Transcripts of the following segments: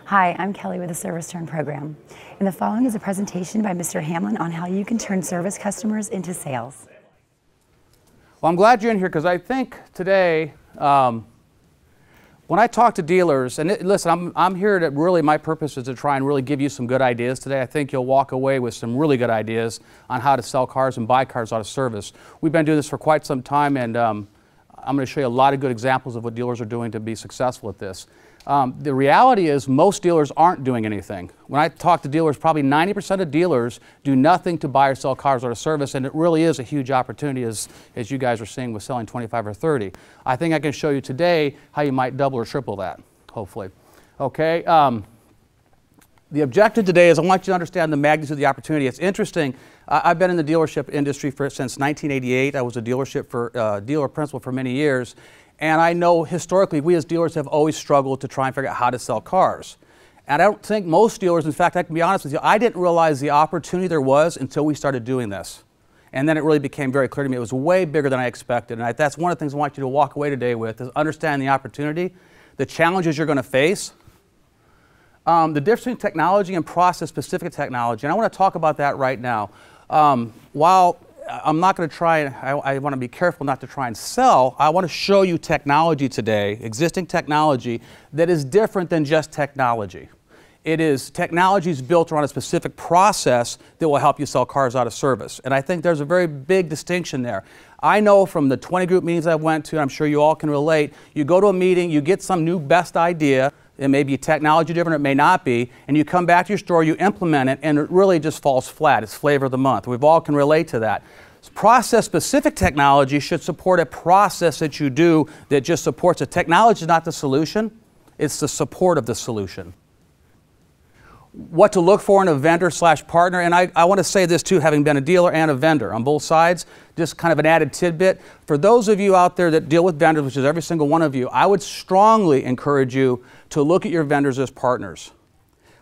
Hi, I'm Kelly with the Service Turn Program. And the following is a presentation by Mr. Hamlin on how you can turn service customers into sales. Well, I'm glad you're in here because I think today, when I talk to dealers, and listen, I'm here to really, my purpose is to try and really give you some good ideas today. I think you'll walk away with some really good ideas on how to sell cars and buy cars out of service. We've been doing this for quite some time, and I'm going to show you a lot of good examples of what dealers are doing to be successful at this. The reality is most dealers aren't doing anything. When I talk to dealers, probably 90% of dealers do nothing to buy or sell cars out of service, and it really is a huge opportunity as you guys are seeing with selling 25 or 30. I think I can show you today how you might double or triple that, hopefully. Okay. The objective today is I want you to understand the magnitude of the opportunity. It's interesting. I've been in the dealership industry since 1988. I was a dealer principal for many years. And I know historically we as dealers have always struggled to try and figure out how to sell cars. And I don't think most dealers, in fact, I can be honest with you, I didn't realize the opportunity there was until we started doing this. And then it really became very clear to me it was way bigger than I expected. And that's one of the things I want you to walk away today with, is understand the opportunity, the challenges you're going to face, the difference between technology and process-specific technology. And I want to talk about that right now. While I'm not going to try, I want to be careful not to try and sell. I want to show you technology today, existing technology, that is different than just technology. Technology is built around a specific process that will help you sell cars out of service. And I think there's a very big distinction there. I know from the 20 group meetings I went to, and I'm sure you all can relate, you go to a meeting, you get some new best idea, it may be technology different, it may not be, and you come back to your store, you implement it, and it really just falls flat. It's flavor of the month. We all can relate to that. Process-specific technology should support a process that you do that just supports it. Technology is not the solution, it's the support of the solution. What to look for in a vendor/partner, and I want to say this too, having been a dealer and a vendor on both sides, just kind of an added tidbit. For those of you out there that deal with vendors, which is every single one of you, I would strongly encourage you to look at your vendors as partners.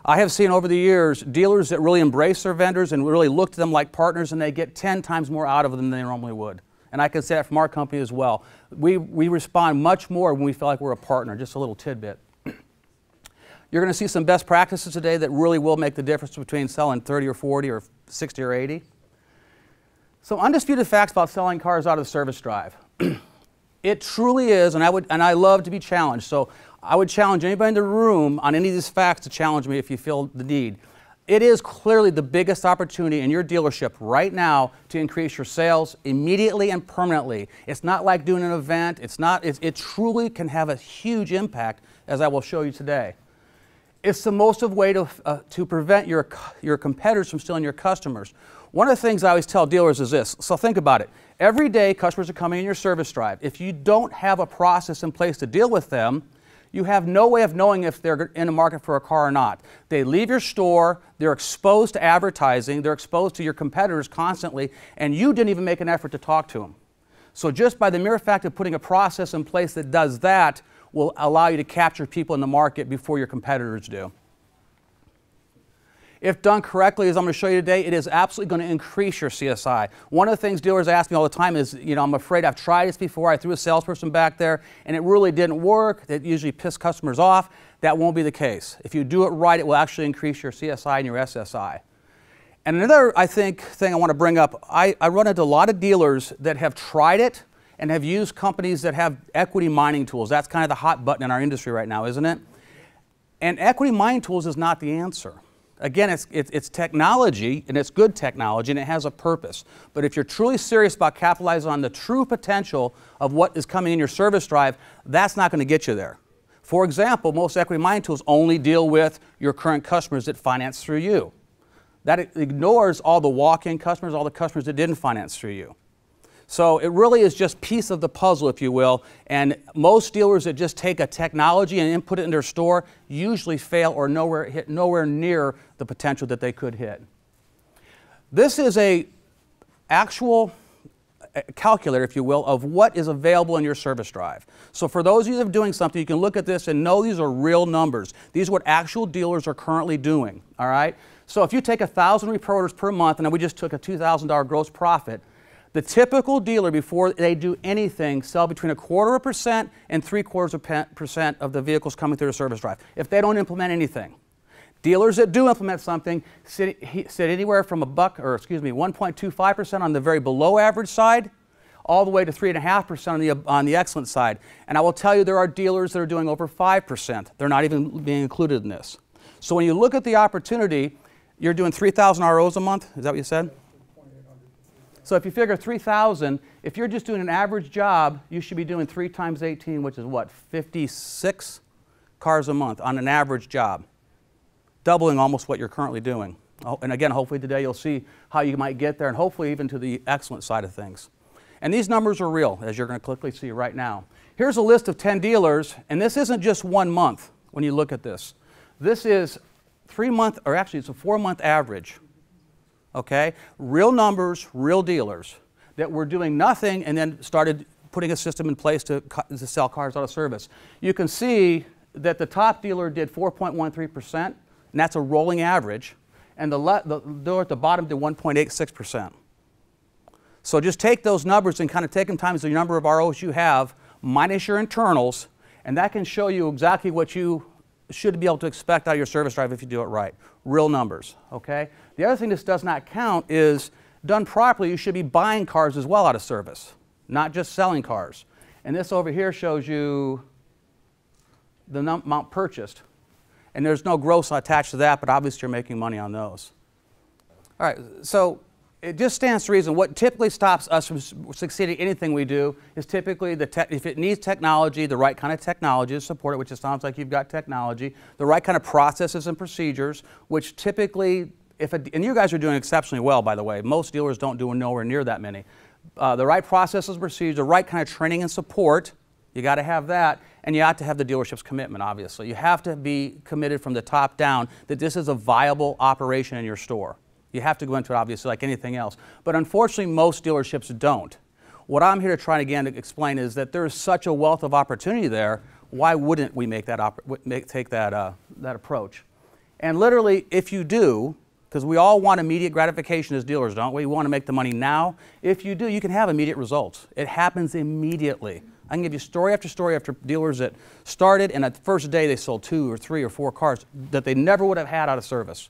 I have seen over the years dealers that really embrace their vendors and really look to them like partners, and they get 10 times more out of them than they normally would. And I can say that from our company as well. We respond much more when we feel like we're a partner, just a little tidbit. You're going to see some best practices today that really will make the difference between selling 30 or 40 or 60 or 80. Some undisputed facts about selling cars out of the service drive. It truly is, and I love to be challenged, so I would challenge anybody in the room on any of these facts to challenge me if you feel the need. It is clearly the biggest opportunity in your dealership right now to increase your sales immediately and permanently. It's not like doing an event. It truly can have a huge impact, as I will show you today. It's the most of way to prevent your competitors from stealing your customers. One of the things I always tell dealers is this, so think about it. Every day customers are coming in your service drive. If you don't have a process in place to deal with them, you have no way of knowing if they're in the market for a car or not. They leave your store, they're exposed to advertising, they're exposed to your competitors constantly, and you didn't even make an effort to talk to them. So just by the mere fact of putting a process in place that does that will allow you to capture people in the market before your competitors do. If done correctly, as I'm going to show you today, it is absolutely going to increase your CSI. One of the things dealers ask me all the time is, I'm afraid I've tried this before. I threw a salesperson back there and it really didn't work. It usually pissed customers off. That won't be the case. If you do it right, it will actually increase your CSI and your SSI. And another, I think, thing I want to bring up, I run into a lot of dealers that have tried it and have used companies that have equity mining tools. That's kind of the hot button in our industry right now, isn't it? And equity mining tools is not the answer. Again, it's technology, and it's good technology, and it has a purpose. But if you're truly serious about capitalizing on the true potential of what is coming in your service drive, that's not going to get you there. For example, most equity mining tools only deal with your current customers that finance through you. That ignores all the walk-in customers, all the customers that didn't finance through you. So it really is just piece of the puzzle, if you will, and most dealers that just take a technology and input it in their store usually fail or hit nowhere near the potential that they could hit. This is an actual calculator, if you will, of what is available in your service drive. So for those of you that are doing something, you can look at this and know these are real numbers. These are what actual dealers are currently doing, all right? So if you take 1,000 repair orders per month, and we just took a $2,000 gross profit, The typical dealer, before they do anything, sell between 1/4% and 3/4% of the vehicles coming through the service drive, if they don't implement anything. Dealers that do implement something sit anywhere from 1.25% on the very below average side, all the way to 3.5% on the excellent side. And I will tell you, there are dealers that are doing over 5%. They're not even being included in this. So when you look at the opportunity, you're doing 3,000 ROs a month, is that what you said? So if you figure 3,000, if you're just doing an average job, you should be doing 3 times 18, which is what, 56 cars a month on an average job, doubling almost what you're currently doing. Oh, and again, hopefully today you'll see how you might get there, and hopefully even to the excellent side of things. And these numbers are real, as you're going to quickly see right now. Here's a list of 10 dealers, and this isn't just 1 month when you look at this. This is 3 month, or actually it's a 4-month average. Okay? Real numbers, real dealers that were doing nothing and then started putting a system in place to sell cars out of service. You can see that the top dealer did 4.13%, and that's a rolling average, and the dealer at the bottom did 1.86%. So just take those numbers and kind of take them times the number of ROs you have, minus your internals, and that can show you exactly what you should be able to expect out of your service drive if you do it right. Real numbers, okay? The other thing this does not count is, done properly, you should be buying cars as well out of service, not just selling cars. And this over here shows you the amount purchased. And there's no gross attached to that, but obviously you're making money on those. All right, so it just stands to reason what typically stops us from succeeding in anything we do is typically if it needs technology, the right kind of technology to support it, which it sounds like you've got technology, the right kind of processes and procedures, which typically, and you guys are doing exceptionally well, by the way. Most dealers don't do nowhere near that many. The right processes and procedures, the right kind of training and support, you got to have that, and you have to have the dealership's commitment, obviously. You have to be committed from the top down that this is a viable operation in your store. You have to go into it, obviously, like anything else. But unfortunately, most dealerships don't. What I'm here to try again to explain is that there is such a wealth of opportunity there. Why wouldn't we take that approach? And literally, if you do, because we all want immediate gratification as dealers, don't we? We want to make the money now. If you do, you can have immediate results. It happens immediately. I can give you story after dealers that started, and at the first day they sold 2 or 3 or 4 cars that they never would have had out of service.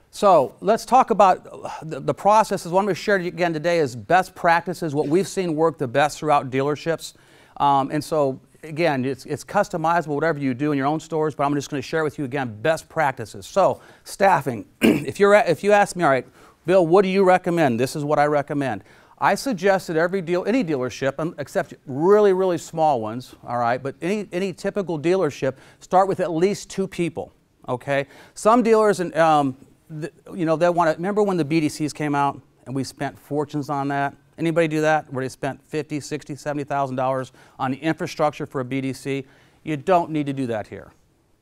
So let's talk about the processes. What I'm going to share again today is best practices, what we've seen work the best throughout dealerships. And so again, it's customizable, whatever you do in your own stores, but I'm just going to share with you again best practices. So staffing, if you ask me, all right, Bill, what do you recommend? This is what I recommend. I suggest that any dealership, except really, really small ones, all right, but any typical dealership, start with at least 2 people, okay? Some dealers, you know, they want to, remember when the BDCs came out and we spent fortunes on that? Anybody do that? Where they spent $50,000, $60,000, $70,000 on the infrastructure for a BDC? You don't need to do that here,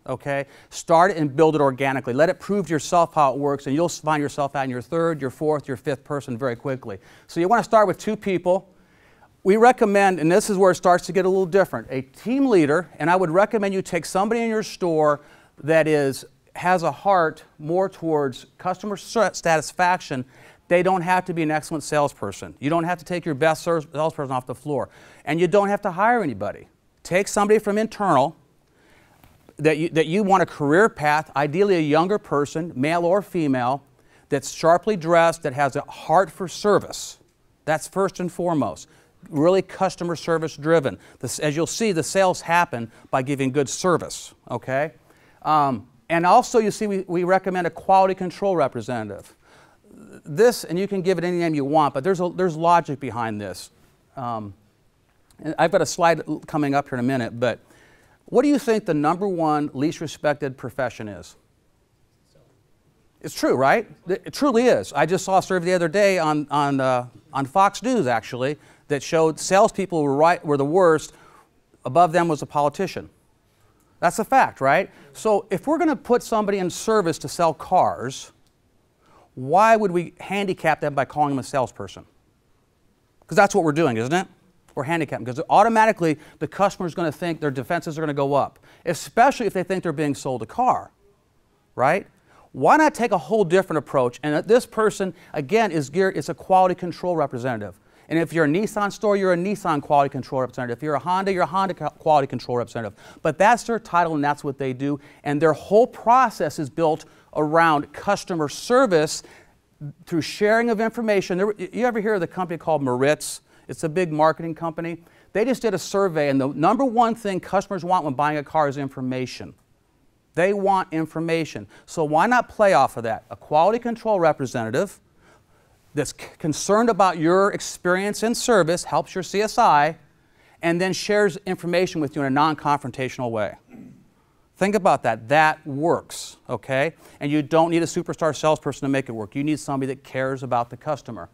okay? Start it and build it organically. Let it prove to yourself how it works, and you'll find yourself out in your 3rd, your 4th, your 5th person very quickly. So you want to start with 2 people. We recommend, and this is where it starts to get a little different, a team leader, and I would recommend you take somebody in your store that has a heart more towards customer satisfaction. They don't have to be an excellent salesperson. You don't have to take your best salesperson off the floor. And you don't have to hire anybody. Take somebody from internal that you want a career path, ideally a younger person, male or female, that's sharply dressed, that has a heart for service. That's first and foremost. Really customer service driven. As you'll see, the sales happen by giving good service, okay? And also, you see, we recommend a quality control representative. This, and you can give it any name you want, but there's logic behind this. And I've got a slide coming up here in a minute, but what do you think the #1 least respected profession is? It's true, right? It truly is. I just saw a survey the other day on Fox News, actually, that showed salespeople were the worst. Above them was a politician. That's a fact, right? So if we're going to put somebody in service to sell cars, why would we handicap them by calling them a salesperson? Because that's what we're doing, isn't it? We're handicapping, because automatically the customer is going to think their defenses are going to go up, especially if they think they're being sold a car, right? Why not take a whole different approach? And this person, again, is a quality control representative. And if you're a Nissan store, you're a Nissan quality control representative. If you're a Honda quality control representative. But that's their title and that's what they do. And their whole process is built around customer service through sharing of information. You ever hear of the company called Maritz? It's a big marketing company. They just did a survey, and the number one thing customers want when buying a car is information. They want information. So why not play off of that? A quality control representative that's concerned about your experience in service, helps your CSI, and then shares information with you in a non-confrontational way. Think about that. That works, okay? And you don't need a superstar salesperson to make it work. You need somebody that cares about the customer.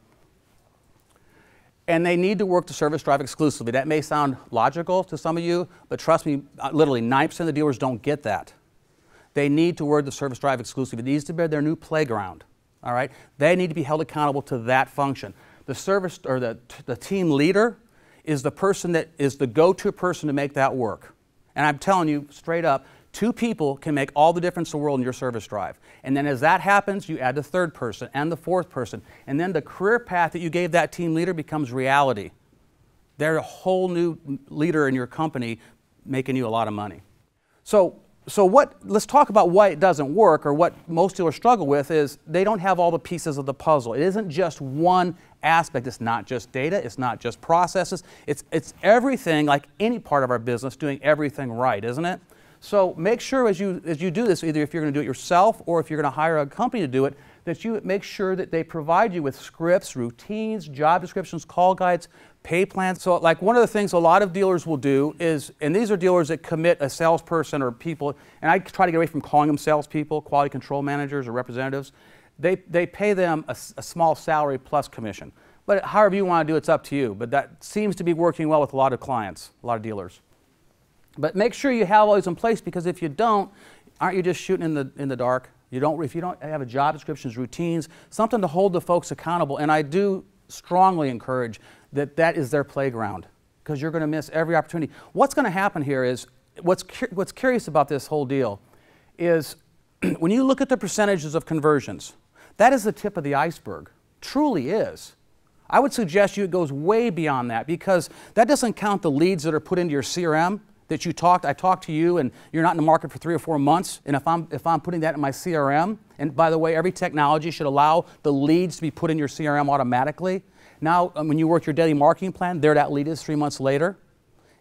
And they need to work the service drive exclusively. That may sound logical to some of you, but trust me, literally 9% of the dealers don't get that. They need to work the service drive exclusively. It needs to be their new playground. All right? They need to be held accountable to that function. The service or the team leader is the person that is the go-to person to make that work. And I'm telling you straight up, 2 people can make all the difference in the world in your service drive. And then as that happens, you add the 3rd person and the 4th person. And then the career path that you gave that team leader becomes reality. They're a whole new leader in your company making you a lot of money. Let's talk about why it doesn't work, or what most dealers struggle with is they don't have all the pieces of the puzzle. It isn't just one aspect. It's not just data. It's not just processes. It's everything, like any part of our business, doing everything right, isn't it? So make sure as you do this, either if you're going to do it yourself or if you're going to hire a company to do it, that you make sure that they provide you with scripts, routines, job descriptions, call guides, pay plans. So like one of the things a lot of dealers will do is, and these are dealers that commit a salesperson or people, and I try to get away from calling them salespeople, quality control managers or representatives. They pay them a small salary plus commission. But however you want to do it, it's up to you. But that seems to be working well with a lot of clients, a lot of dealers. But make sure you have all these in place, because if you don't, aren't you just shooting in the dark? If you don't have a job descriptions, routines, something to hold the folks accountable. And I do strongly encourage that is their playground, because you're going to miss every opportunity. What's going to happen here is, what's curious about this whole deal is when you look at the percentages of conversions, that is the tip of the iceberg. Truly is. I would suggest it goes way beyond that, because that doesn't count the leads that are put into your CRM. That I talked to you and you're not in the market for 3 or 4 months, and if I'm putting that in my CRM, and by the way, every technology should allow the leads to be put in your CRM automatically. Now, when you work your daily marketing plan, there that lead is 3 months later.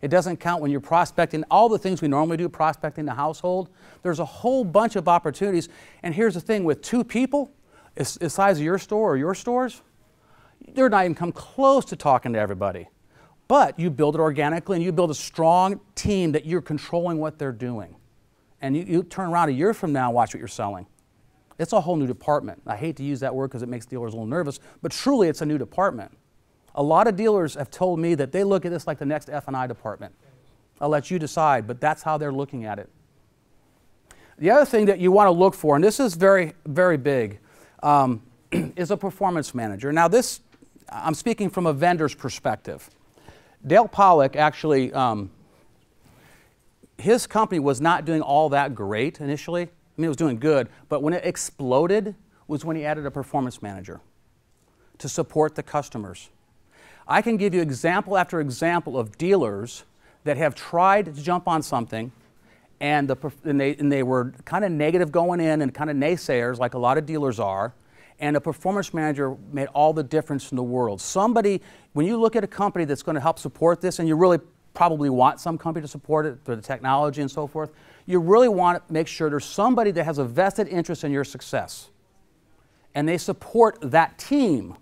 It doesn't count when you're prospecting, all the things we normally do, prospecting the household. There's a whole bunch of opportunities, and here's the thing, with 2 people, the size of your store or your stores, they're not even come close to talking to everybody. But you build it organically, and you build a strong team that you're controlling what they're doing. And you turn around a year from now and watch what you're selling. It's a whole new department. I hate to use that word because it makes dealers a little nervous, but truly it's a new department. A lot of dealers have told me that they look at this like the next F&I department. I'll let you decide, but that's how they're looking at it. The other thing that you want to look for, and this is very, very big, is a performance manager. Now this, I'm speaking from a vendor's perspective. Dale Pollock actually, his company was not doing all that great initially. I mean, it was doing good, but when it exploded was when he added a performance manager to support the customers. I can give you example after example of dealers that have tried to jump on something, and they were kind of negative going in and kind of naysayers, like a lot of dealers are. And a performance manager made all the difference in the world. Somebody, when you look at a company that's going to help support this, and you really probably want some company to support it through the technology and so forth, you really want to make sure there's somebody that has a vested interest in your success. And they support that team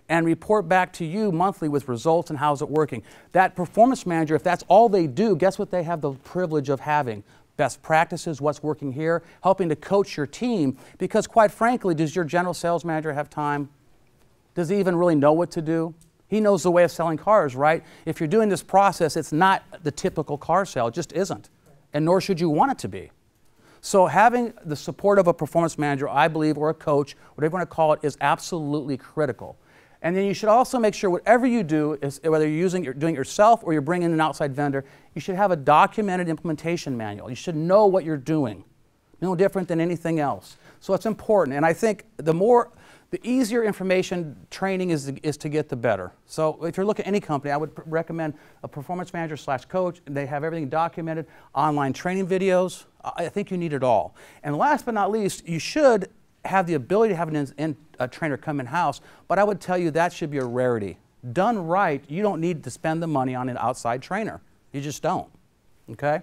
and report back to you monthly with results and how's it working. That performance manager, if that's all they do, guess what they have the privilege of having? Best practices, what's working here, helping to coach your team, because quite frankly, does your general sales manager have time? Does he even really know what to do? He knows the way of selling cars, right? If you're doing this process, it's not the typical car sale, it just isn't, and nor should you want it to be. So having the support of a performance manager, I believe, or a coach, whatever you want to call it, is absolutely critical. And then you should also make sure whatever you do, whether you're doing it yourself or you're bringing in an outside vendor, you should have a documented implementation manual. You should know what you're doing. No different than anything else. So it's important. And I think the easier information training is to get, the better. So if you're looking at any company, I would recommend a performance manager / coach. They have everything documented, online training videos. I think you need it all. And last but not least, you should have the ability to have a trainer come in-house, but I would tell you that should be a rarity. Done right, you don't need to spend the money on an outside trainer. You just don't, okay?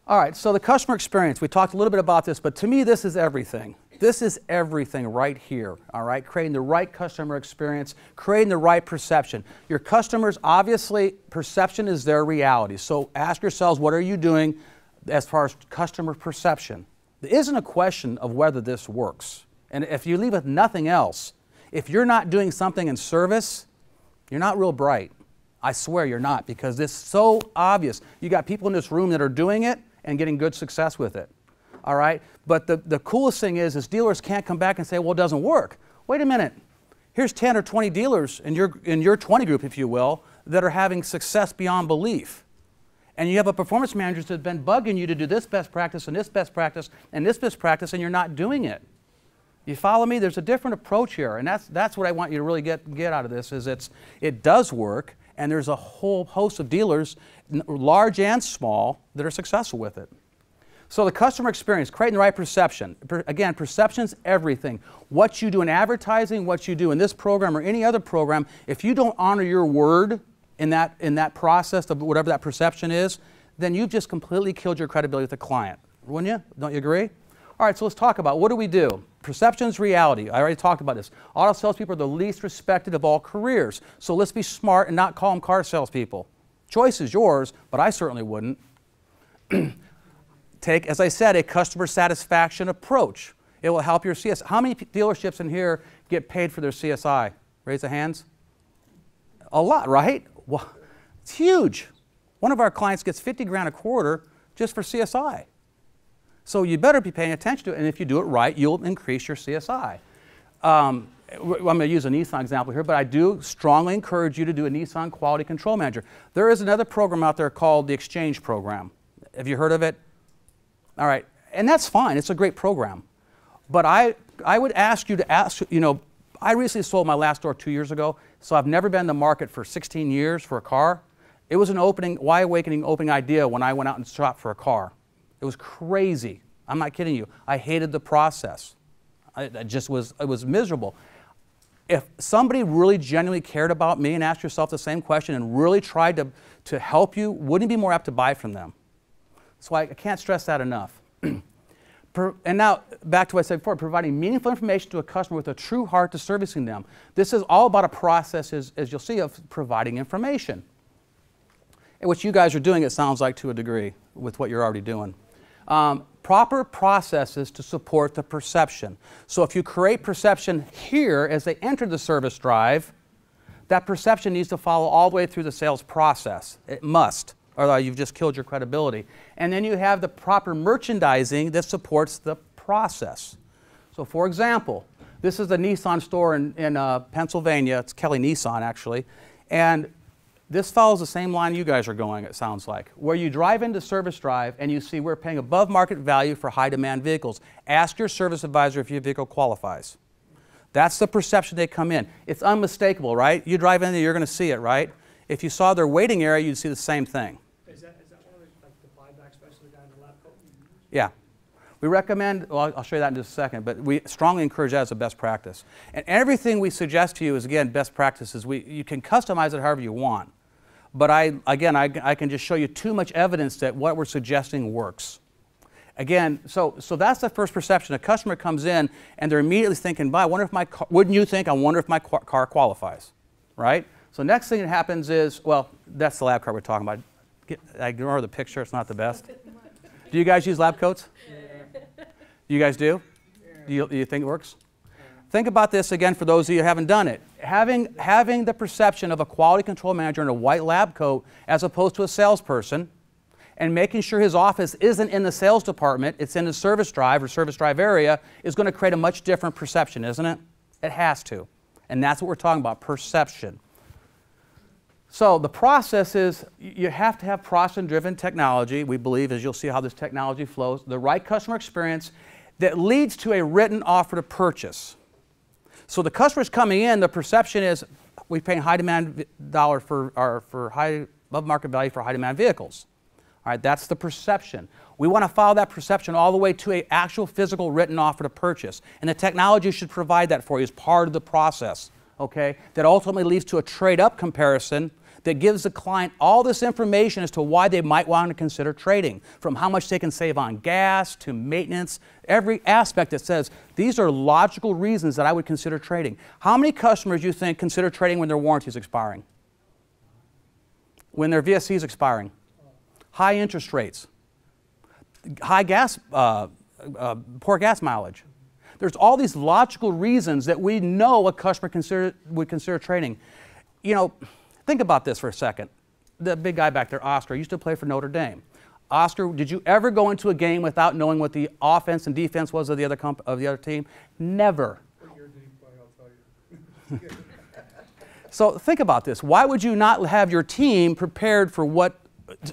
All right, so the customer experience, we talked a little bit about this, but to me this is everything. This is everything right here, all right? Creating the right customer experience, creating the right perception. Your customers, obviously, perception is their reality. So ask yourselves, what are you doing as far as customer perception? There isn't a question of whether this works. And if you leave with nothing else, if you're not doing something in service, you're not real bright. I swear you're not, because it's so obvious. You got people in this room that are doing it and getting good success with it. All right? But the coolest thing is dealers can't come back and say, well, it doesn't work. Wait a minute. Here's 10 or 20 dealers in your 20 group, if you will, that are having success beyond belief. And you have a performance manager that's been bugging you to do this best practice and this best practice and this best practice, and you're not doing it. You follow me? There's a different approach here, and that's what I want you to really get out of this, is it does work, and there's a whole host of dealers, large and small, that are successful with it. So the customer experience, creating the right perception. Again, perception's everything. What you do in advertising, what you do in this program or any other program, if you don't honor your word in that process of whatever that perception is, then you've just completely killed your credibility with the client. Wouldn't you? Don't you agree? All right, so let's talk about what do we do? Perception's reality. I already talked about this. Auto salespeople are the least respected of all careers. So let's be smart and not call them car salespeople. Choice is yours, but I certainly wouldn't. Take, as I said, a customer satisfaction approach. It will help your CSI. How many dealerships in here get paid for their CSI? Raise the hands. A lot, right? Well, it's huge. One of our clients gets 50 grand a quarter just for CSI. So you better be paying attention to it, and if you do it right, you'll increase your CSI. I'm going to use a Nissan example here, but I do strongly encourage you to do a Nissan Quality Control Manager. There is another program out there called the Exchange Program. Have you heard of it? All right, and that's fine. It's a great program. But I would ask you to ask, I recently sold my last store 2 years ago, so I've never been in the market for 16 years for a car. It was an wide awakening opening idea when I went out and shopped for a car. It was crazy. I'm not kidding you. I hated the process. It was miserable. If somebody really genuinely cared about me and asked yourself the same question and really tried to help you, wouldn't you be more apt to buy from them? So I can't stress that enough. And now, back to what I said before, providing meaningful information to a customer with a true heart to servicing them. This is all about a process, as you'll see, of providing information. And what you guys are doing, it sounds like, to a degree, with what you're already doing. Proper processes to support the perception. So if you create perception here as they enter the service drive, that perception needs to follow all the way through the sales process. It must, or you've just killed your credibility. And then you have the proper merchandising that supports the process. So for example, this is a Nissan store in Pennsylvania. It's Kelly Nissan, actually. And this follows the same line you guys are going, it sounds like, where you drive into service drive and you see we're paying above market value for high demand vehicles. Ask your service advisor if your vehicle qualifies. That's the perception they come in. It's unmistakable, right? You drive in there, you're going to see it, right? If you saw their waiting area, you'd see the same thing. Is that one of the buyback special the guy in the lab coat? Yeah. We recommend, well, I'll show you that in just a second, but we strongly encourage that as a best practice. And everything we suggest to you is, again, best practices. You can customize it however you want. But I can just show you too much evidence that what we're suggesting works. Again, so that's the first perception. A customer comes in and they're immediately thinking, wouldn't you think, I wonder if my car qualifies, right? So next thing that happens is, well, that's the lab coat we're talking about. I ignore the picture, it's not the best. Do you guys use lab coats? Yeah. You guys do? Yeah. Do you think it works? Yeah. Think about this again for those of you who haven't done it. Having the perception of a quality control manager in a white lab coat as opposed to a salesperson, and making sure his office isn't in the sales department, it's in the service drive or service drive area, is going to create a much different perception, isn't it? It has to. And that's what we're talking about, perception. So the process is you have to have process-driven technology, we believe, as you'll see how this technology flows, the right customer experience that leads to a written offer to purchase. So the customer's coming in, the perception is we're paying high demand dollar for high above market value for high demand vehicles. All right, that's the perception. We want to follow that perception all the way to an actual physical written offer to purchase. And the technology should provide that for you as part of the process, okay? That ultimately leads to a trade-up comparison that gives the client all this information as to why they might want to consider trading, from how much they can save on gas to maintenance, every aspect that says these are logical reasons that I would consider trading. How many customers do you think consider trading when their warranty is expiring? When their VSC is expiring? High interest rates, high gas, poor gas mileage. There's all these logical reasons that we know a customer would consider trading. You know, think about this for a second. The big guy back there, Oscar, used to play for Notre Dame. Oscar, did you ever go into a game without knowing what the offense and defense was of the other team? Never. What year did he play? I'll tell you. So think about this. Why would you not have your team prepared for what,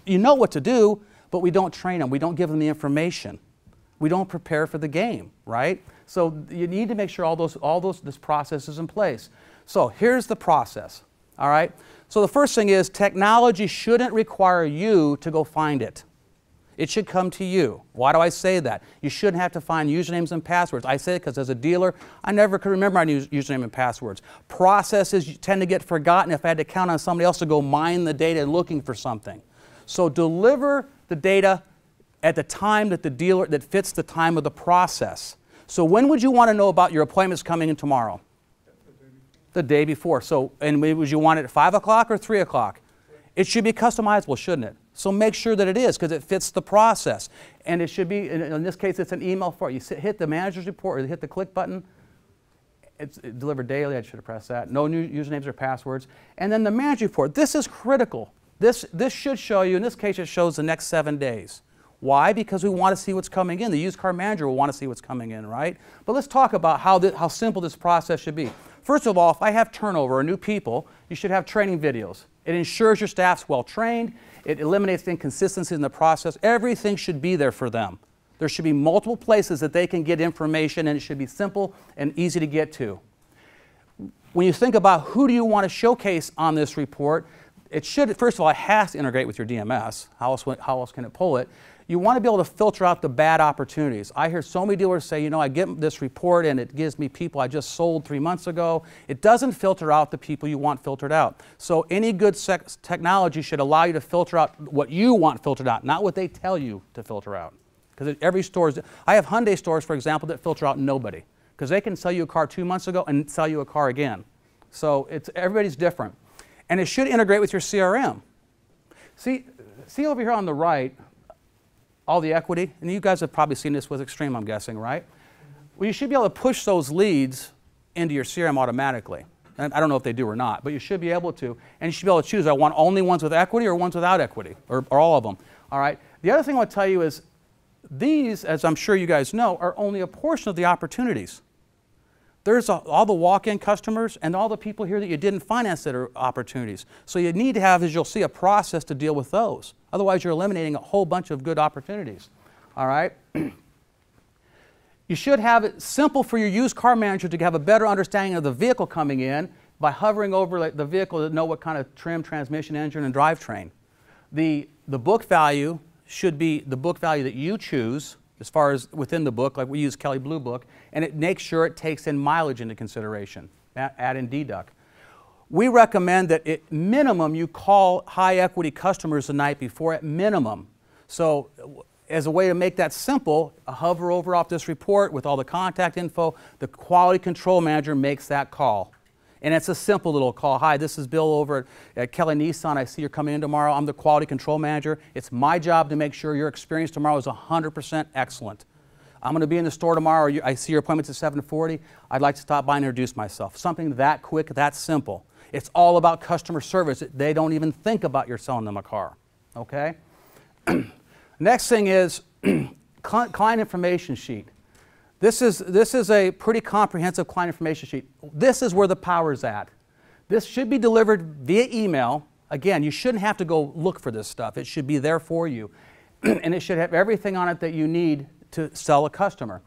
you know what to do, but we don't train them. We don't give them the information. We don't prepare for the game, right? So you need to make sure this process is in place. So here's the process, all right? So the first thing is technology shouldn't require you to go find it. It should come to you. Why do I say that? You shouldn't have to find usernames and passwords. I say it because as a dealer, I never could remember my username and passwords. Processes tend to get forgotten if I had to count on somebody else to go mine the data looking for something. So deliver the data at the time that the dealer, that fits the time of the process. So when would you want to know about your appointments coming in tomorrow? The day before. So, and would you want it at 5 o'clock or 3 o'clock? It should be customizable, shouldn't it? So make sure that it is, because it fits the process. And it should be, in this case, it's an email for it. You hit the manager's report or hit the click button. It's delivered daily. I should have pressed that. No new usernames or passwords. And then the manager report. This is critical. This should show you, in this case, it shows the next 7 days. Why? Because we want to see what's coming in. The used car manager will want to see what's coming in, right? But let's talk about how simple this process should be. First of all, if I have turnover or new people, you should have training videos. It ensures your staff's well trained. It eliminates the inconsistencies in the process. Everything should be there for them. There should be multiple places that they can get information, and it should be simple and easy to get to. When you think about who do you want to showcase on this report, it should, first of all, it has to integrate with your DMS. How else can it pull it? You want to be able to filter out the bad opportunities. I hear so many dealers say, you know, I get this report and it gives me people I just sold 3 months ago. It doesn't filter out the people you want filtered out. So any good technology should allow you to filter out what you want filtered out, not what they tell you to filter out. Because every store, I have Hyundai stores, for example, that filter out nobody. Because they can sell you a car 2 months ago and sell you a car again. So everybody's different. And it should integrate with your CRM. See over here on the right, all the equity, and you guys have probably seen this with Extreme, I'm guessing, right? Well, you should be able to push those leads into your CRM automatically. And I don't know if they do or not, but you should be able to. And you should be able to choose, I want only ones with equity or ones without equity, or all of them. All right? The other thing I want to tell you is these, as I'm sure you guys know, are only a portion of the opportunities. There's all the walk-in customers and all the people here that you didn't finance that are opportunities. So you need to have, as you'll see, a process to deal with those. Otherwise, you're eliminating a whole bunch of good opportunities. All right? You should have it simple for your used car manager to have a better understanding of the vehicle coming in by hovering over the vehicle to know what kind of trim, transmission, engine, and drivetrain. The book value should be the book value that you choose, as far as within the book, like we use Kelley Blue Book, and it makes sure it takes in mileage into consideration, add in deduct. We recommend that at minimum you call high equity customers the night before, at minimum. So as a way to make that simple, hover over off this report with all the contact info, the quality control manager makes that call. And it's a simple little call. Hi, this is Bill over at Kelley Nissan. I see you're coming in tomorrow. I'm the quality control manager. It's my job to make sure your experience tomorrow is 100% excellent. I'm going to be in the store tomorrow. I see your appointment's at 7:40. I'd like to stop by and introduce myself. Something that quick, that simple. It's all about customer service. They don't even think about you're selling them a car. Okay? Next thing is client information sheet. This is a pretty comprehensive client information sheet. This is where the power's at. This should be delivered via email. Again, you shouldn't have to go look for this stuff. It should be there for you. And it should have everything on it that you need to sell a customer.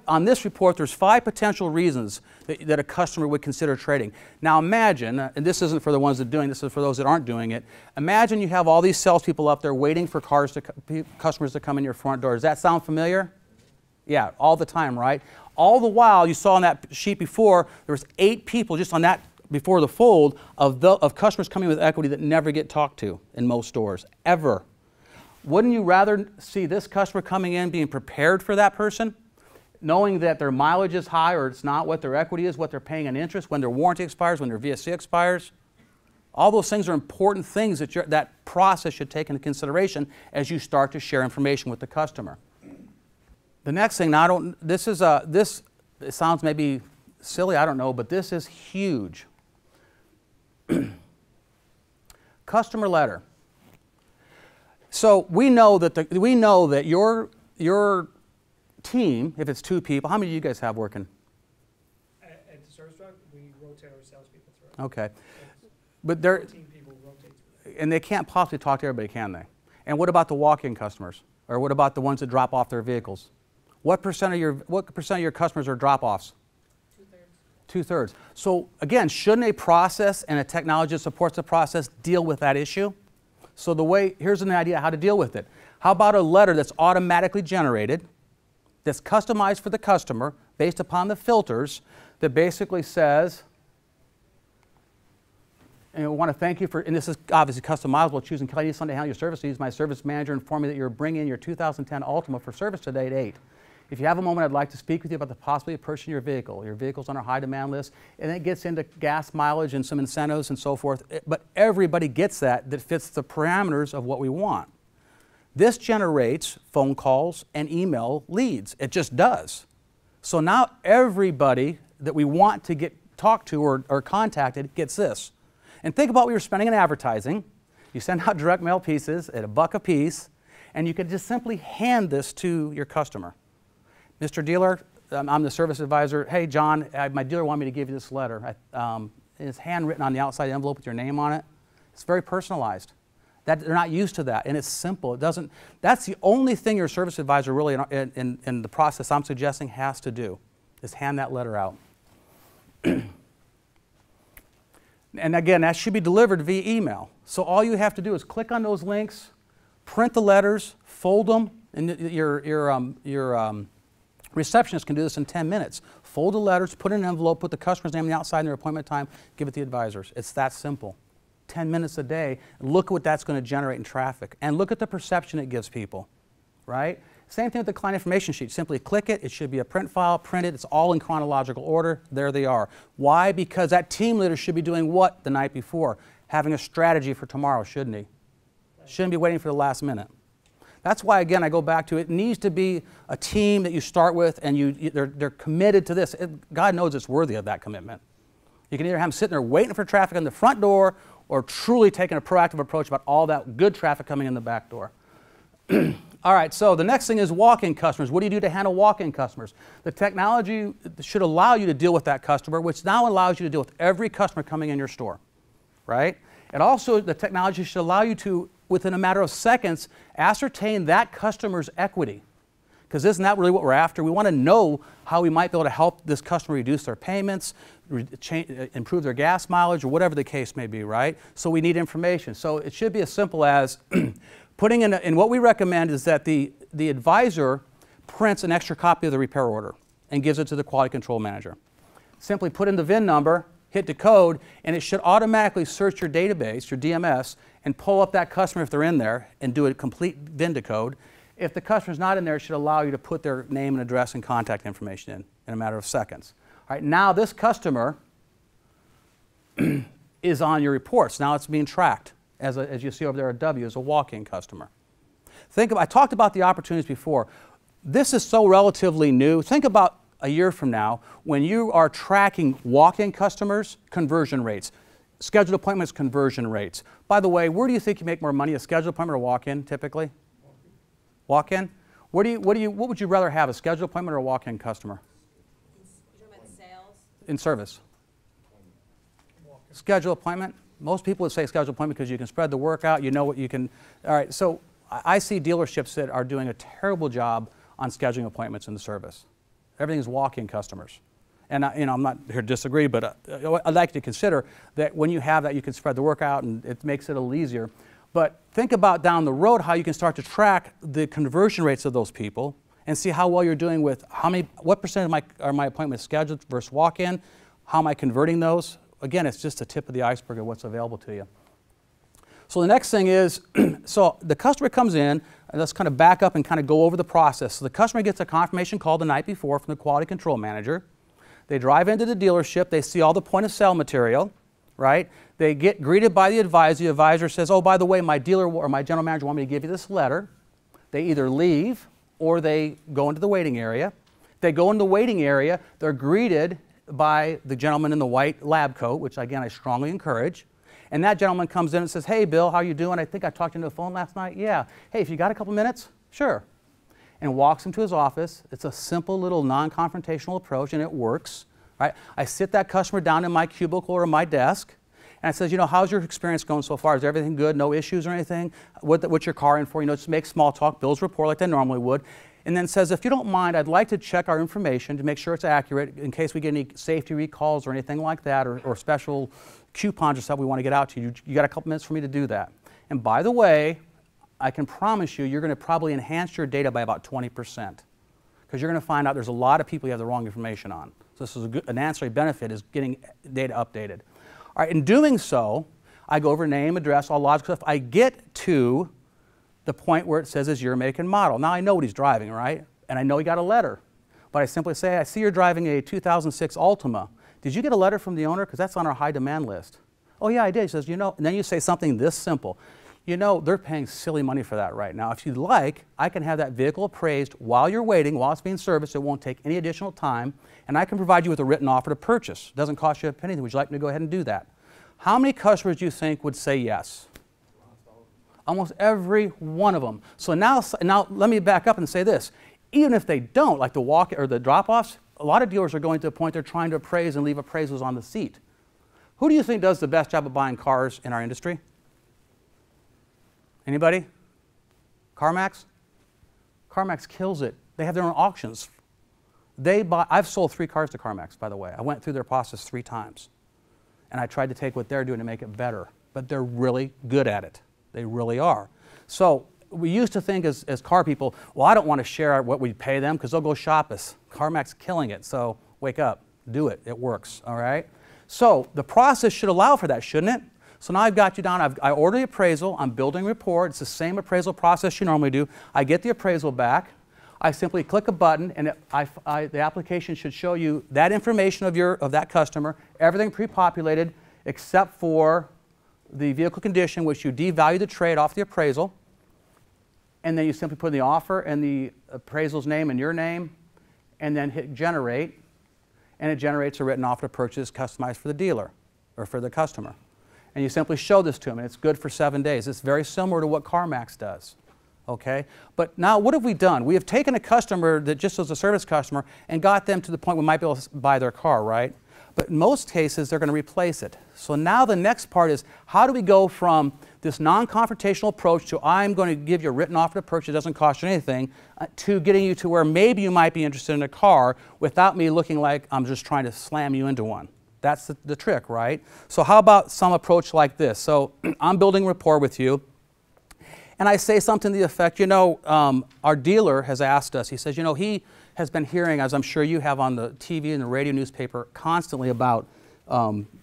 On this report, there's 5 potential reasons that a customer would consider trading. Now imagine, and this isn't for the ones that are doing this, is for those that aren't doing it. Imagine you have all these salespeople up there waiting for customers to come in your front door. Does that sound familiar? Yeah, all the time, right? All the while, you saw on that sheet before, there was 8 people just on that before the fold of customers coming with equity that never get talked to in most stores, ever. Wouldn't you rather see this customer coming in being prepared for that person, knowing that their mileage is high or it's not, what their equity is, what they're paying in interest, when their warranty expires, when their VSC expires? All those things are important things that that process should take into consideration as you start to share information with the customer. The next thing, now it sounds maybe silly, I don't know, but this is huge. Customer letter. So we know that your team, if it's 2 people, how many do you guys have working? At the service truck, we rotate our salespeople through. Okay, but they're 14 people rotate through. and they can't possibly talk to everybody, can they? And what about the walk-in customers, or what about the ones that drop off their vehicles? What percent of your customers are drop-offs? 2/3. 2/3. So again, shouldn't a process and a technology that supports the process deal with that issue? So here's an idea how to deal with it. How about a letter that's automatically generated, that's customized for the customer based upon the filters, that basically says, and we want to thank you for, and this is obviously customizable, choosing Kelly Nissan to handle your service needs. My service manager informed me that you're bringing in your 2010 Altima for service today at 8. If you have a moment, I'd like to speak with you about the possibility of purchasing your vehicle. Your vehicle's on our high demand list, and it gets into gas mileage and some incentives and so forth. But everybody gets that fits the parameters of what we want. This generates phone calls and email leads. It just does. So now everybody that we want to get talked to or contacted gets this. And think about what you're spending in advertising. You send out direct mail pieces at $1 a piece, and you could just simply hand this to your customer. Mr. Dealer, I'm the service advisor. Hey, John, my dealer wanted me to give you this letter. It's handwritten on the outside of the envelope with your name on it. It's very personalized. They're not used to that, and it's simple. That's the only thing your service advisor really, in the process I'm suggesting, has to do, is hand that letter out. And again, that should be delivered via email. So all you have to do is click on those links, print the letters, fold them, and your receptionist can do this in 10 minutes. Fold the letters, put in an envelope, put the customer's name on the outside and their appointment time, give it to the advisors. It's that simple. 10 minutes a day. Look at what that's going to generate in traffic. And look at the perception it gives people, right? Same thing with the client information sheet. Simply click it. It should be a print file, print it. It's all in chronological order. There they are. Why? Because that team leader should be doing what the night before? Having a strategy for tomorrow, shouldn't he? Shouldn't be waiting for the last minute. That's why, again, I go back to it needs to be a team that you start with and they're committed to this. God knows it's worthy of that commitment. You can either have them sitting there waiting for traffic on the front door or truly taking a proactive approach about all that good traffic coming in the back door. All right, so the next thing is walk-in customers. What do you do to handle walk-in customers? The technology should allow you to deal with that customer, which now allows you to deal with every customer coming in your store, right? And also, the technology should allow you to, within a matter of seconds, ascertain that customer's equity. Because isn't that really what we're after? We want to know how we might be able to help this customer reduce their payments, improve their gas mileage, or whatever the case may be, right? So we need information. So it should be as simple as putting in, and what we recommend is that the advisor prints an extra copy of the repair order and gives it to the quality control manager. Simply put in the VIN number, hit decode, and it should automatically search your database, your DMS, and pull up that customer if they're in there and do a complete VIN decode. If the customer's not in there, it should allow you to put their name and address and contact information in a matter of seconds. All right, now this customer is on your reports. Now it's being tracked, as you see over there at W, as a walk-in customer. I talked about the opportunities before. This is so relatively new. Think about a year from now when you are tracking walk-in customers, conversion rates, scheduled appointments, conversion rates. By the way, where do you think you make more money, a scheduled appointment or walk-in typically? Walk-in? What would you rather have, a scheduled appointment or a walk-in customer? Sales? In service. Scheduled appointment? Most people would say schedule an appointment because you can spread the work out, you know what you can. All right, so I see dealerships that are doing a terrible job on scheduling appointments in the service. Everything's walk-in customers. And I'm not here to disagree, but I'd like to consider that when you have that, you can spread the work out and it makes it a little easier. But think about down the road how you can start to track the conversion rates of those people and see how well you're doing with what percent of my appointments scheduled versus walk-in, how am I converting those? Again, it's just the tip of the iceberg of what's available to you. So the next thing is, so the customer comes in, and let's kind of back up and kind of go over the process. So the customer gets a confirmation call the night before from the quality control manager. They drive into the dealership, they see all the point of sale material, right? They get greeted by the advisor says, oh, by the way, my dealer or my general manager want me to give you this letter. They either leave or they go into the waiting area. If they go into the waiting area, they're greeted by the gentleman in the white lab coat, which again I strongly encourage. And that gentleman comes in and says, hey, Bill, how you doing? I think I talked to you on the phone last night. Yeah. Hey, if you got a couple minutes? Sure. And walks him to his office. It's a simple little non-confrontational approach, and it works. Right? I sit that customer down in my cubicle or my desk, and I says, you know, how's your experience going so far? Is everything good? No issues or anything? What's your car in for? You know, just make small talk, builds rapport like they normally would. And then says, if you don't mind, I'd like to check our information to make sure it's accurate in case we get any safety recalls or anything like that, or special coupons or stuff we want to get out to you. You got a couple minutes for me to do that. And by the way, I can promise you, you're going to probably enhance your data by about 20%, because you're going to find out there's a lot of people you have the wrong information on. So this is an ancillary benefit, is getting data updated. All right, in doing so, I go over name, address, all logical stuff. I get to the point where it says is your make and model. Now I know what he's driving, right? And I know he got a letter. But I simply say, I see you're driving a 2006 Altima. Did you get a letter from the owner? Because that's on our high demand list. Oh yeah, I did. He says, you know, and then you say something this simple. You know, they're paying silly money for that right now. If you'd like, I can have that vehicle appraised while you're waiting, while it's being serviced. It won't take any additional time. And I can provide you with a written offer to purchase. It doesn't cost you a penny. Would you like me to go ahead and do that? How many customers do you think would say yes? Almost every one of them. So now let me back up and say this. Even if they don't, like the walk or the drop-offs, a lot of dealers are going to the point they're trying to appraise and leave appraisals on the seat. Who do you think does the best job of buying cars in our industry? Anybody? CarMax? CarMax kills it. They have their own auctions. I've sold 3 cars to CarMax, by the way. I went through their process 3 times. And I tried to take what they're doing to make it better. But they're really good at it. They really are. So we used to think as car people, well, I don't want to share what we pay them because they'll go shop us. CarMax killing it. So wake up. Do it. It works. All right? So the process should allow for that, shouldn't it? So now I've got you down. I order the appraisal. I'm building a report. It's the same appraisal process you normally do. I get the appraisal back. I simply click a button, and the application should show you that information of that customer, everything pre-populated except for the vehicle condition, which you devalue the trade off the appraisal. And then you simply put in the offer and the appraisal's name and your name, and then hit generate. And it generates a written offer to purchase customized for the dealer or for the customer. And you simply show this to them, and it's good for 7 days. It's very similar to what CarMax does. Okay? But now what have we done? We have taken a customer that just was a service customer and got them to the point we might be able to buy their car, right? But in most cases, they're going to replace it. So now the next part is, how do we go from this non-confrontational approach to I'm going to give you a written offer to purchase, it doesn't cost you anything, to getting you to where maybe you might be interested in a car without me looking like I'm just trying to slam you into one. That's the trick, right? So how about some approach like this? So I'm building rapport with you, and I say something to the effect, you know, our dealer has asked us, he says, you know, he has been hearing, as I'm sure you have on the TV and the radio newspaper, constantly about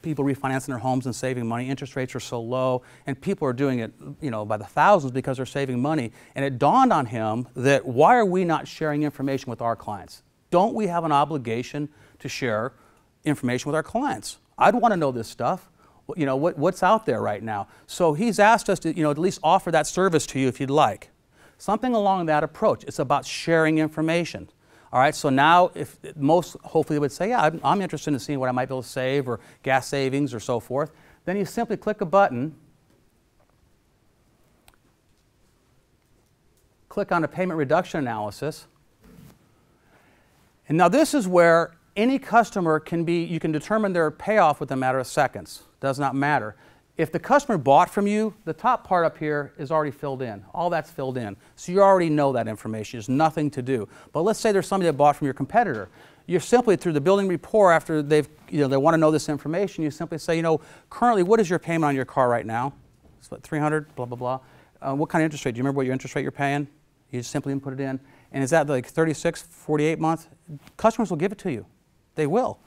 people refinancing their homes and saving money. Interest rates are so low, and people are doing it, you know, by the thousands because they're saving money. And it dawned on him that why are we not sharing information with our clients? Don't we have an obligation to share information with our clients? I'd want to know this stuff. You know, what's out there right now. So he's asked us to, you know, at least offer that service to you if you'd like. Something along that approach. It's about sharing information. All right, so now if most hopefully would say, yeah, I'm interested in seeing what I might be able to save or gas savings or so forth. Then you simply click a button, click on a payment reduction analysis. And now this is where any customer can be, you can determine their payoff within a matter of seconds. Does not matter. If the customer bought from you, the top part up here is already filled in. All that's filled in. So you already know that information. There's nothing to do. But let's say there's somebody that bought from your competitor. You're simply, through the building rapport, after they want to know this information, you simply say, currently, what is your payment on your car right now? It's what, 300, blah, blah, blah. What kind of interest rate? Do you remember what your interest rate you're paying? You just simply input it in. And is that like 36, 48 months? Customers will give it to you. They will.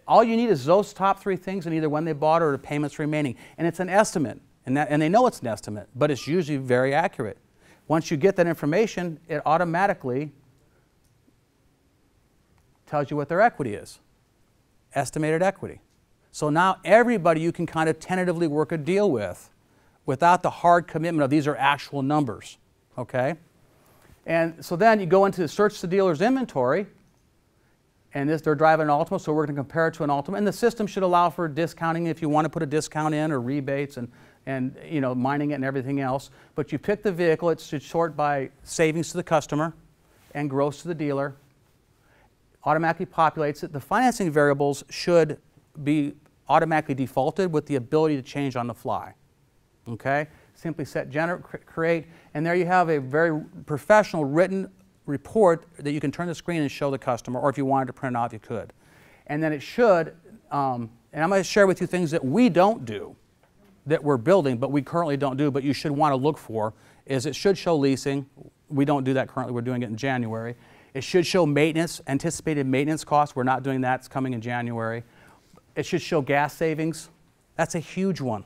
All you need is those top 3 things, and either when they bought or the payments remaining. And it's an estimate, and they know it's an estimate, but it's usually very accurate. Once you get that information, it automatically tells you what their equity is, estimated equity. So now everybody you can kind of tentatively work a deal with without the hard commitment of these are actual numbers, okay? And so then you go into search the dealer's inventory, and they're driving an Altima, so we're going to compare it to an Altima. And the system should allow for discounting if you want to put a discount in, or rebates and mining it and everything else. But you pick the vehicle, it should sort by savings to the customer and gross to the dealer. Automatically populates it. The financing variables should be automatically defaulted with the ability to change on the fly. Okay? Simply set create, and there you have a very professional written report that you can turn the screen and show the customer, or if you wanted to print it out, you could. And then it should, and I'm going to share with you things that we don't do, that we're building, but we currently don't do, but you should want to look for, is it should show leasing. We don't do that currently. We're doing it in January. It should show maintenance, anticipated maintenance costs. We're not doing that. It's coming in January. It should show gas savings. That's a huge one.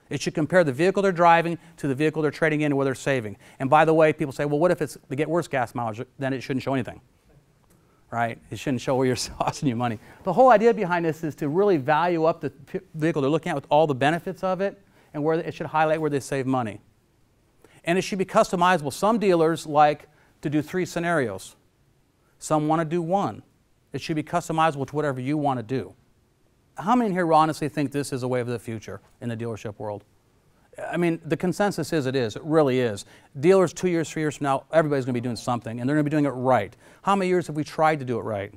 It should compare the vehicle they're driving to the vehicle they're trading in and where they're saving. And by the way, people say, well, what if they get worse gas mileage? Then it shouldn't show anything, right? It shouldn't show where you're costing you money. The whole idea behind this is to really value up the vehicle they're looking at with all the benefits of it, and where it should highlight where they save money. And it should be customizable. Some dealers like to do 3 scenarios. Some want to do 1. It should be customizable to whatever you want to do. How many here honestly think this is a way of the future in the dealership world? I mean, the consensus is it is. It really is. Dealers 2 years, 3 years from now, everybody's going to be doing something, and they're going to be doing it right. How many years have we tried to do it right?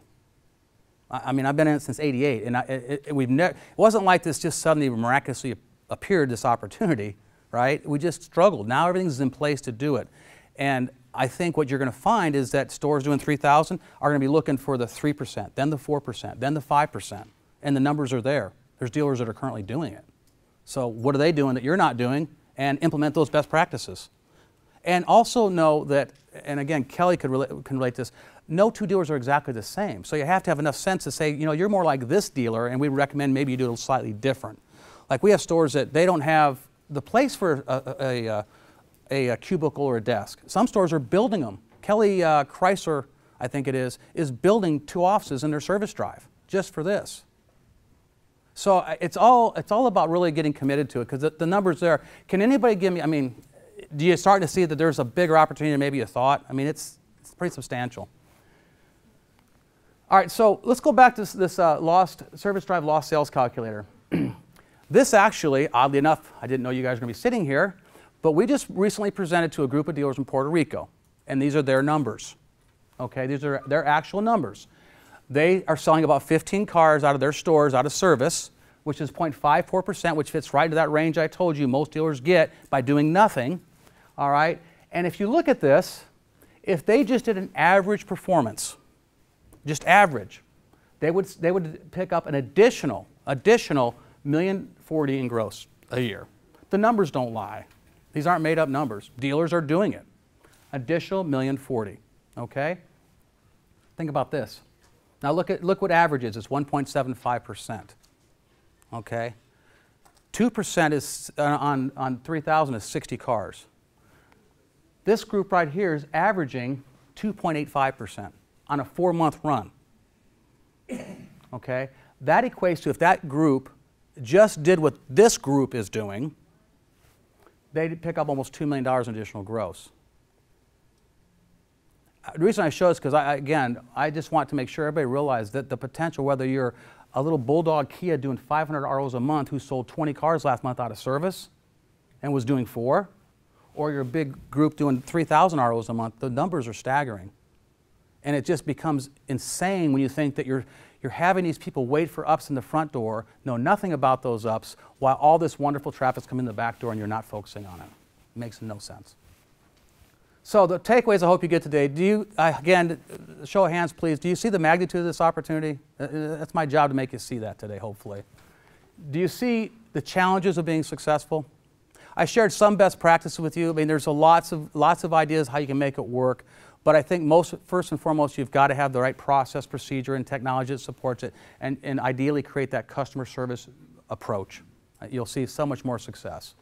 I mean, I've been in it since '88, and it wasn't like this just suddenly miraculously appeared, this opportunity, right? We just struggled. Now everything's in place to do it. And I think what you're going to find is that stores doing 3,000 are going to be looking for the 3%, then the 4%, then the 5%. And the numbers are there. There's dealers that are currently doing it. So what are they doing that you're not doing? And implement those best practices. And also know that, and again, Kelly can relate this, no 2 dealers are exactly the same. So you have to have enough sense to say, you're more like this dealer, and we recommend maybe you do it slightly different. Like we have stores that they don't have the place for a cubicle or a desk. Some stores are building them. Kelly Chrysler, I think it is building 2 offices in their service drive just for this. So it's all about really getting committed to it, because the numbers there. Can anybody give me, I mean, do you start to see that there's a bigger opportunity than maybe you thought? I mean, it's pretty substantial. All right, so let's go back to this service drive lost sales calculator. This actually, oddly enough, I didn't know you guys were going to be sitting here, but we just recently presented to a group of dealers in Puerto Rico, and these are their numbers. Okay, these are their actual numbers. They are selling about 15 cars out of their stores out of service, which is 0.54%, which fits right into that range I told you most dealers get by doing nothing. All right, and if you look at this, if they just did an average performance, just average, they would pick up an additional $1.04 million in gross a year. The numbers don't lie. These aren't made up numbers. Dealers are doing it. Additional $1.04 million. Okay. Think about this. Now look what average is. It's 1.75%. Okay. 2% is on 3,000 is 60 cars. This group right here is averaging 2.85% on a 4-month run. Okay. That equates to, if that group just did what this group is doing, they'd pick up almost $2 million in additional gross. The reason I show this is because, I just want to make sure everybody realizes that the potential, whether you're a little bulldog Kia doing 500 ROs a month who sold 20 cars last month out of service and was doing 4, or you're a big group doing 3,000 ROs a month, the numbers are staggering. And it just becomes insane when you think that You're having these people wait for ups in the front door, know nothing about those ups, while all this wonderful traffic's coming in the back door and you're not focusing on it. It makes no sense. So the takeaways I hope you get today, do you, again, show of hands please, do you see the magnitude of this opportunity? That's my job to make you see that today, hopefully. Do you see the challenges of being successful? I shared some best practices with you. I mean, there's lots of ideas how you can make it work, but I think first and foremost, you've got to have the right process, procedure, and technology that supports it, and ideally create that customer service approach. You'll see so much more success.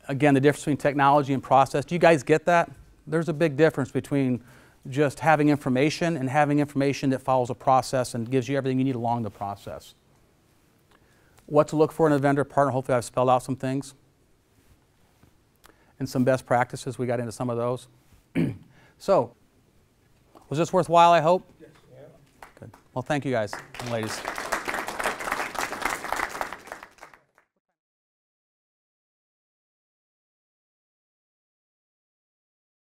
Again, the difference between technology and process. Do you guys get that? There's a big difference between just having information and having information that follows a process and gives you everything you need along the process. What to look for in a vendor partner. Hopefully I've spelled out some things. And some best practices. We got into some of those. So, was this worthwhile, I hope? Yes. Good. Well, thank you guys and ladies.